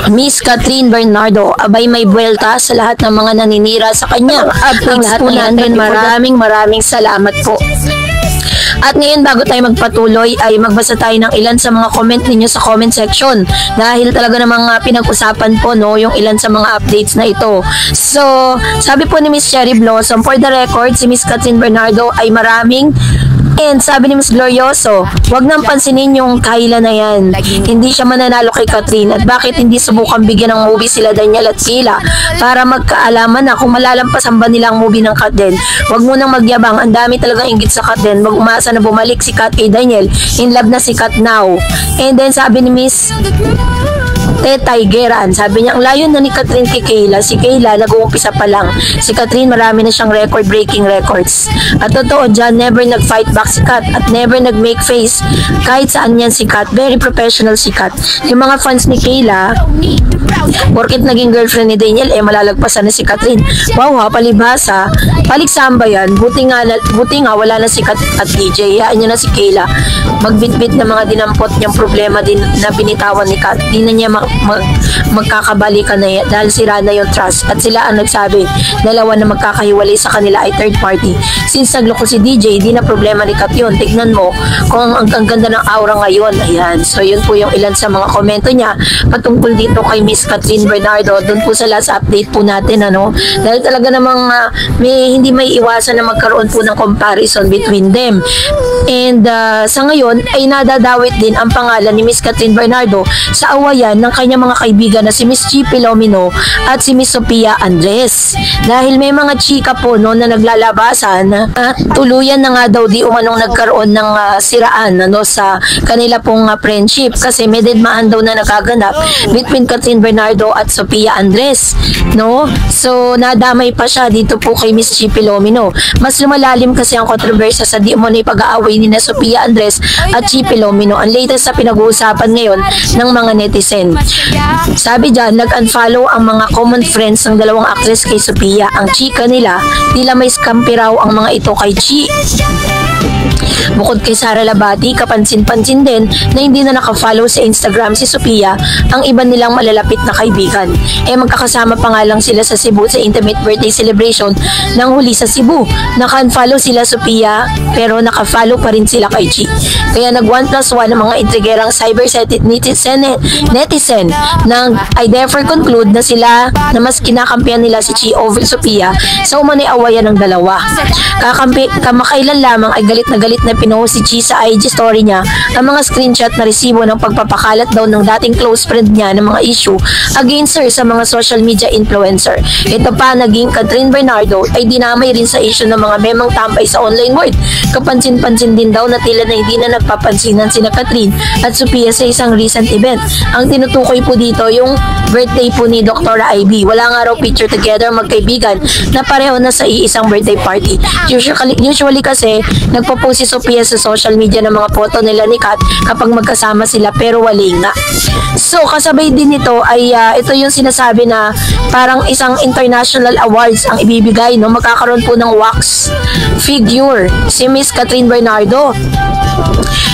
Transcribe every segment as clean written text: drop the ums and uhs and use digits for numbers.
Miss Catherine Bernardo, abay may buwelta sa lahat ng mga naninira sa kanya. Ang lahat po natin, maraming salamat po. At ngayon, bago tayo magpatuloy, ay magbasa tayo ng ilan sa mga comment ninyo sa comment section. Dahil talaga namang pinag-usapan po, no, yung ilan sa mga updates na ito. So, sabi po ni Miss Cherry Blossom, for the record, si Miss Catherine Bernardo ay maraming. And sabi ni Miss Glorioso, wag nang pansinin yung Kayla na yan. Hindi siya mananalo kay Catherine. At bakit hindi subukan bigyan ng movie sila Daniel at Kayla para magkaalaman na kung malalampasan ba nila ang movie ng Kat din. Wag mo nang magyabang. Ang dami talagang inggit sa Kat din. Wag umasa na bumalik si Kat kay Daniel. In love na si Kat now. And then sabi ni Miss Tetay Geran, sabi niya, ang layo na ni Catherine kay Kayla. Si Kayla, nag-uumpisa pa lang. Si Catherine, marami na siyang record-breaking records. At totoo dyan, never nag-fight back si Kat at never nag-make face kahit saan yan si Kat. Very professional si Kat. Yung mga fans ni Kayla, porkit naging girlfriend ni Daniel, malalagpasan na si Catherine. Wow ha, palibhasa. Paligsamba yan. Buti nga wala na si Kat at DJ. Hayaan niya na si Kayla. Magbitbit na mga dinampot niyang problema din na binitawan ni Kat. Di na niya magkakabalikan na yan dahil sira na yung trust. At sila ang nagsabi, dalawa na magkakahiwalay sa kanila ay third party. Since nagloko si DJ, di na problema ni Kat yun. Tignan mo kung ang ganda ng aura ngayon. Ayan. So yun po yung ilan sa mga komento niya patungkol dito kay Miss Catherine Bernardo. Doon po sa last update po natin, ano. Dahil talaga namang hindi may iwasan na magkaroon po ng comparison between them. And sa ngayon ay nadadawit din ang pangalan ni Miss Catherine Bernardo sa awayan ng kanyang mga kaibigan na si Miss Chi Pilomino at si Miss Sophia Andres. Dahil may mga chika po no, na naglalabasan at tuluyan na nga daw di umanong nagkaroon ng siraan sa kanila pong friendship kasi may dedmaan daw na nagaganap between Catherine Bernardo at Sophia Andres. No? So nadamay pa siya dito po kay Miss Chi Pilomino. Mas lumalalim kasi ang kontrobersya sa di umano'y pag-aaway ni na Sophia Andres at Chi Pilomino. Ang latest sa pinag-uusapan ngayon ng mga netizen. Sabi dyan, nag-unfollow ang mga common friends ng dalawang actress kay Sophia. Ang chika nila, tila may scampi raw ang mga ito kay Chi. Bukod kay Sara Labati, kapansin-pansin din na hindi na nakafollow sa Instagram si Sophia ang iba nilang malalapit na kaibigan. Magkakasama pa nga lang sila sa Cebu sa intimate birthday celebration ng huli sa Cebu. Naka-unfollow sila Sophia pero naka-follow pa rin sila kay Chi. Kaya nag-1+1 ang mga intrigerang cyber netizen nang I therefore conclude na sila na mas kinakampihan nila si Chi over Sophia sa umano'y awayan ng dalawa. Kamakailan lamang ay galit na pinost si Chi sa IG story niya ang mga screenshot na resibo ng pagpapakalat daw ng dating close friend niya ng mga issue against her sa mga social media influencer. Ito pa, naging Catherine Bernardo ay dinamay rin sa issue ng mga memang tambay sa online world. Kapansin-pansin din daw na tila na hindi na nagpapansinan sina Catherine at Sophia sa isang recent event. Ang tinutukoy po dito yung birthday po ni Dr. Ivy. Wala nga raw picture together magkaibigan na pareho na sa iisang birthday party. Usually kasi nagpo-post si Sophia sa social media ng mga photo nila ni Kat kapag magkasama sila pero wali nga. So kasabay din nito ay ito yung sinasabi na parang isang international awards ang ibibigay, no? Magkakaroon po ng wax figure si Miss Catherine Bernardo.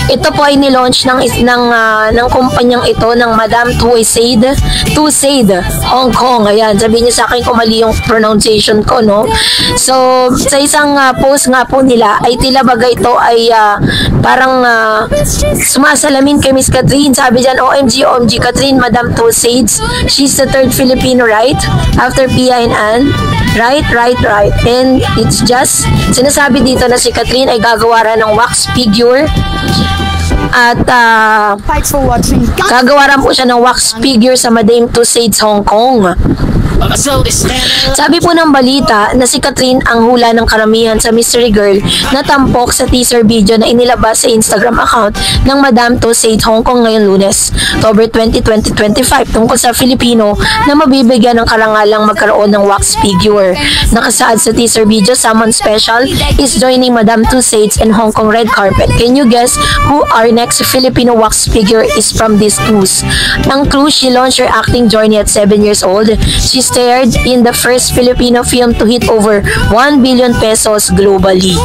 Ito po ay nilaunch ng kumpanyang ito ng Madame Tussauds Hong Kong. Ayan, sabihin niyo sa akin kung mali yung pronunciation ko, no? So, sa isang post nga po nila ay tila bagay ito ay parang sumasalamin kay Miss Catherine. Sabi dyan, OMG, Catherine, Madame Tussauds. She's the third Filipino, right? After Pia and Ann. Right. And it's just, sinasabi dito na si Catherine ay gagawa ng wax figure at gagawaran po siya ng wax figure sa Madame Tussauds Hong Kong. Sabi po ng balita na si Catherine ang hula ng karamihan sa mystery girl na tampok sa teaser video na inilabas sa Instagram account ng Madame Tussauds Hong Kong ngayong Lunes, October 20, 2025 tungkol sa Filipino na mabibigyan ng karangalang magkaroon ng wax figure. Nakasaad sa teaser video, someone special is joining Madame Tussauds in Hong Kong red carpet. Can you guess who our next Filipino wax figure is from this cruise? Ang cruise, she launched her acting journey at 7 years old. She starred in the first Filipino film to hit over 1 billion pesos globally.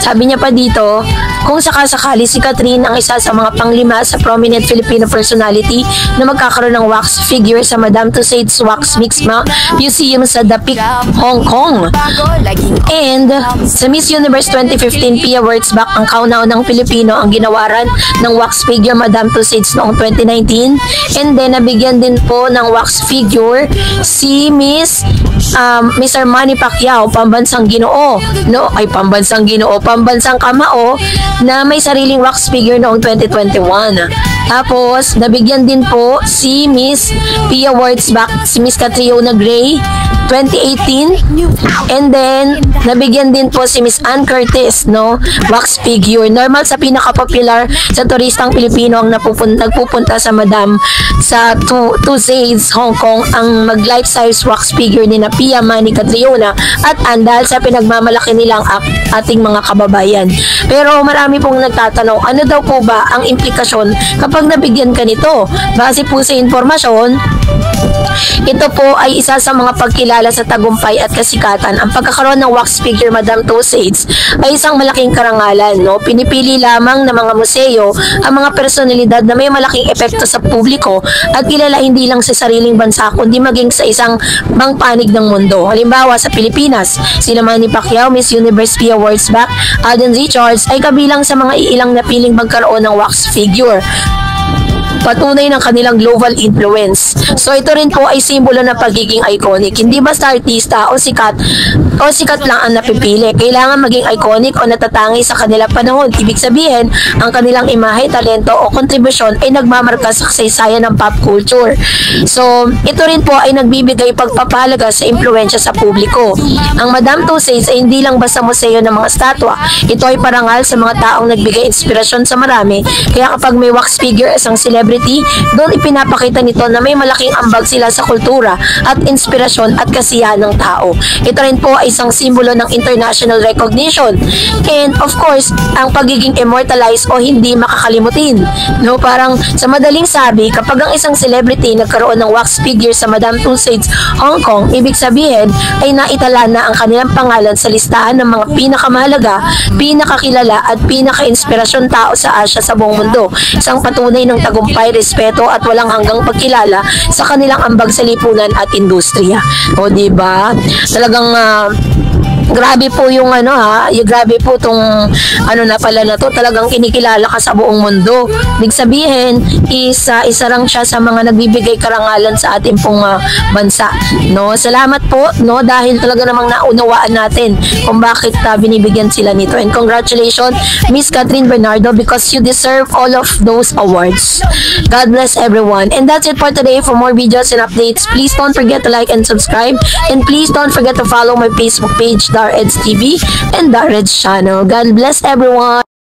Sabi niya pa dito, kung sakasakali si Catherine ang isa sa mga panglima sa prominent Filipino personality na magkakaroon ng wax figure sa Madame Tussauds Wax Mix Museum sa Dapit, Hong Kong. And sa Miss Universe 2015 Pia Wurtzbach, ang kauna-unang Pilipino ang ginawaran ng wax figure Madame Tussauds noong 2019. And then nabigyan din po ng wax figure si Miss Manny Pacquiao, pambansang Ginoo, pambansang kamao na may sariling wax figure noong 2021. Tapos, nabigyan din po si Miss Pia Wurtzbach, si Miss Catriona Gray, 2018. And then, nabigyan din po si Miss Ann Curtis, no? Wax figure. Normal sa pinaka-popular sa turistang Pilipino ang nagpupunta sa Madame sa Tussauds, Hong Kong, ang mag-life-size wax figure ni na Pia, Manny, Catriona at Andal sa pinagmamalaki nilang ating mga kababayan. Pero marami pong nagtatanong, ano daw po ba ang implikasyon kapag nabigyan ka nito? Base po sa informasyon, ito po ay isa sa mga pagkilala sa tagumpay at kasikatan. Ang pagkakaroon ng wax figure Madame Tussauds ay isang malaking karangalan, no? Pinipili lamang ng mga museo ang mga personalidad na may malaking epekto sa publiko at kilala hindi lang sa sariling bansa kundi maging sa isang panig ng mundo. Halimbawa sa Pilipinas, sila Manny Pacquiao, Miss Universe Pia Wurtzbach, Alden Richards ay kabilang sa mga iilang napiling magkaroon ng wax figure. Patunay ng kanilang global influence. So ito rin po ay simbolo ng pagiging iconic. Hindi basta artista o sikat lang ang napipili. Kailangan maging iconic o natatangi sa kanilang panahon. Ibig sabihin, ang kanilang imahe, talento o kontribusyon ay nagmamarka sa kasaysayan ng pop culture. So ito rin po ay nagbibigay pagpapahalaga sa impluensya sa publiko. Ang Madame Tussauds ay hindi lang basta museo ng mga statwa. Ito ay parangal sa mga taong nagbigay inspirasyon sa marami. Kaya kapag may wax figure isang celebrity, doon ipinapakita nito na may malaking ambag sila sa kultura at inspirasyon at kasiyahan ng tao. Ito rin po ay isang simbolo ng international recognition. And of course, ang pagiging immortalized o hindi makakalimutin. No, parang sa madaling sabi, kapag ang isang celebrity nagkaroon ng wax figure sa Madame Tussauds, Hong Kong, ibig sabihin ay naitala na ang kanilang pangalan sa listahan ng mga pinakamahalaga, pinakakilala at pinaka-inspirasyon tao sa Asia sa buong mundo. Isang patunay ng tagumpay, respeto at walang hanggang pagkilala sa kanilang ambag sa lipunan at industriya. O diba? Talagang grabe po yung grabe po tong na pala na to, talagang kinikilala ka sa buong mundo. Ibig sabihin, isa lang siya sa mga nagbibigay karangalan sa ating pong bansa. No, salamat po, no, dahil talaga namang naunawaan natin kung bakit binibigyan sila nito. And congratulations, Miss Catherine Bernardo, because you deserve all of those awards. God bless everyone. And that's it for today. For more videos and updates, please don't forget to like and subscribe. And please don't forget to follow my Facebook page, Dar Eds TV and Dar Eds channel. God bless everyone.